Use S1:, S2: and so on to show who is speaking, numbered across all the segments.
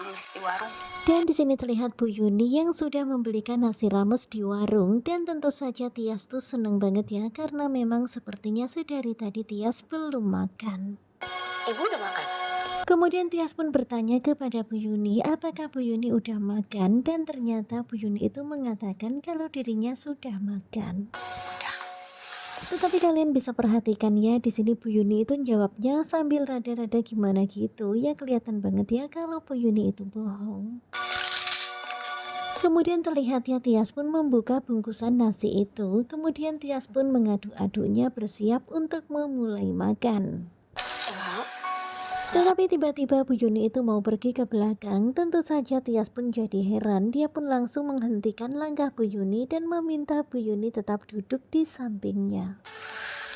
S1: rames di warung.
S2: Dan di sini terlihat Bu Yuni yang sudah membelikan nasi rames di warung, dan tentu saja Tias tuh seneng banget ya karena memang sepertinya sedari tadi Tias belum makan.
S1: Ibu udah makan?
S2: Kemudian Tias pun bertanya kepada Bu Yuni apakah Bu Yuni udah makan, dan ternyata Bu Yuni itu mengatakan kalau dirinya sudah makan.
S1: Udah.
S2: Tetapi kalian bisa perhatikan ya, di sini Bu Yuni itu jawabnya sambil rada-rada gimana gitu ya, kelihatan banget ya kalau Bu Yuni itu bohong. Kemudian terlihat ya Tias pun membuka bungkusan nasi itu, kemudian Tias pun mengadu-adunya bersiap untuk memulai makan.
S1: Ibu,
S2: Tetapi tiba-tiba Bu Yuni itu mau pergi ke belakang, tentu saja Tias pun jadi heran, dia pun langsung menghentikan langkah Bu Yuni dan meminta Bu Yuni tetap duduk di sampingnya.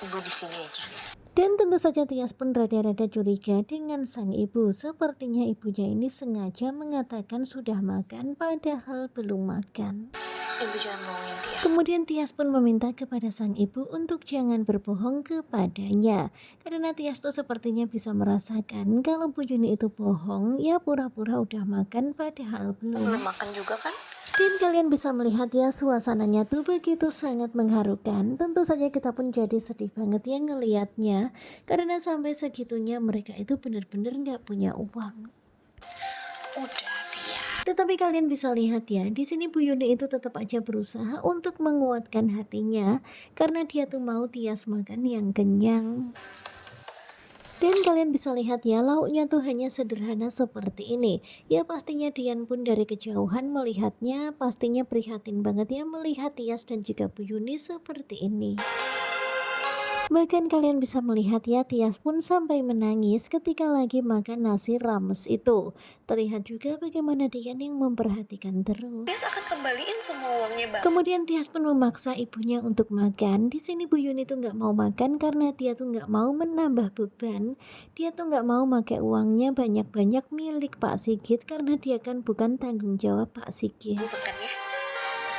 S1: ibu di sini aja.
S2: Dan tentu saja Tias pun rada-rada curiga dengan sang ibu, sepertinya ibunya ini sengaja mengatakan sudah makan padahal belum makan.
S1: Ibu jangan bohongin dia.
S2: Kemudian Tias pun meminta kepada sang ibu untuk jangan berbohong kepadanya, karena Tias tuh sepertinya bisa merasakan kalau Bu Yuni itu bohong, ya pura-pura udah makan padahal
S1: Belum
S2: belum.
S1: makan juga kan?
S2: Dan kalian bisa melihat ya suasananya tuh begitu sangat mengharukan. Tentu saja kita pun jadi sedih banget ya ngelihatnya, karena sampai segitunya mereka itu benar-benar nggak punya uang.
S1: Udah, Tia.
S2: Tetapi kalian bisa lihat ya, di sini Bu Yuni itu tetap aja berusaha untuk menguatkan hatinya karena dia tuh mau Tias makan yang kenyang. Dan kalian bisa lihat ya, lauknya tuh hanya sederhana seperti ini. Ya pastinya Dian pun dari kejauhan melihatnya pastinya prihatin banget ya melihat Tias dan juga Bu Yuni seperti ini. Bahkan kalian bisa melihat ya, Tias pun sampai menangis ketika lagi makan nasi rames itu. Terlihat juga bagaimana Dian yang memperhatikan terus.
S1: Tias akan kembaliin semua uangnya, Bang.
S2: Kemudian Tias pun memaksa ibunya untuk makan. Di sini Bu Yuni tuh nggak mau makan karena dia tuh nggak mau menambah beban. Dia tuh nggak mau pakai uangnya banyak-banyak milik Pak Sigit karena dia kan bukan tanggung jawab Pak Sigit.
S1: Ibu makan ya.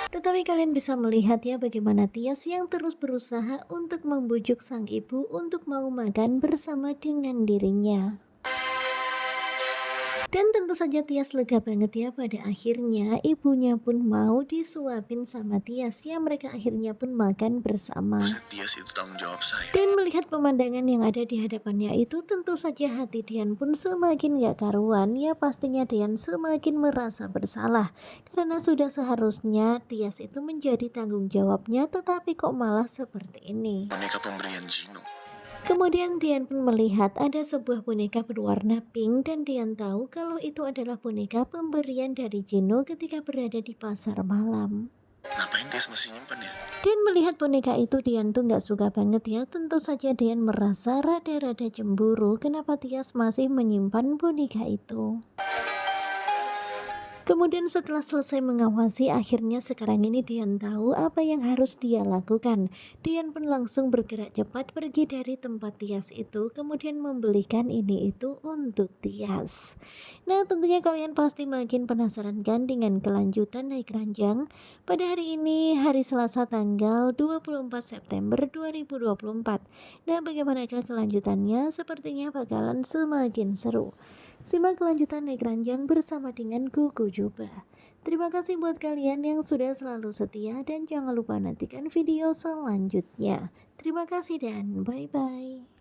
S2: Tetapi kalian bisa melihat ya bagaimana Tias yang terus berusaha untuk membujuk sang ibu untuk mau makan bersama dengan dirinya. Dan tentu saja Tias lega banget ya, pada akhirnya ibunya pun mau disuapin sama Tias ya, mereka akhirnya pun makan bersama.
S3: Tias itu tanggung jawab saya.
S2: Dan melihat pemandangan yang ada di hadapannya itu, tentu saja hati Dian pun semakin gak karuan ya, pastinya Dian semakin merasa bersalah karena sudah seharusnya Tias itu menjadi tanggung jawabnya, tetapi kok malah seperti ini.
S3: Boneka pemberian Gino.
S2: Kemudian Dian pun melihat ada sebuah boneka berwarna pink dan Dian tahu kalau itu adalah boneka pemberian dari Gino ketika berada di pasar malam.
S3: Ngapain Tias masih nyimpen ya?
S2: Dan melihat boneka itu Dian tuh nggak suka banget ya. Tentu saja Dian merasa rada-rada cemburu kenapa Tias masih menyimpan boneka itu. Kemudian setelah selesai mengawasi, akhirnya sekarang ini Dian tahu apa yang harus dia lakukan. Dian pun langsung bergerak cepat pergi dari tempat Tias itu, kemudian membelikan ini itu untuk Tias. Nah tentunya kalian pasti makin penasaran kan dengan kelanjutan naik ranjang pada hari ini, hari Selasa tanggal 24 September 2024. Nah bagaimanakah kelanjutannya? Sepertinya bakalan semakin seru. Simak kelanjutan naik ranjang bersama dengan Kuku Juba. Terima kasih buat kalian yang sudah selalu setia dan jangan lupa nantikan video selanjutnya. Terima kasih dan bye-bye.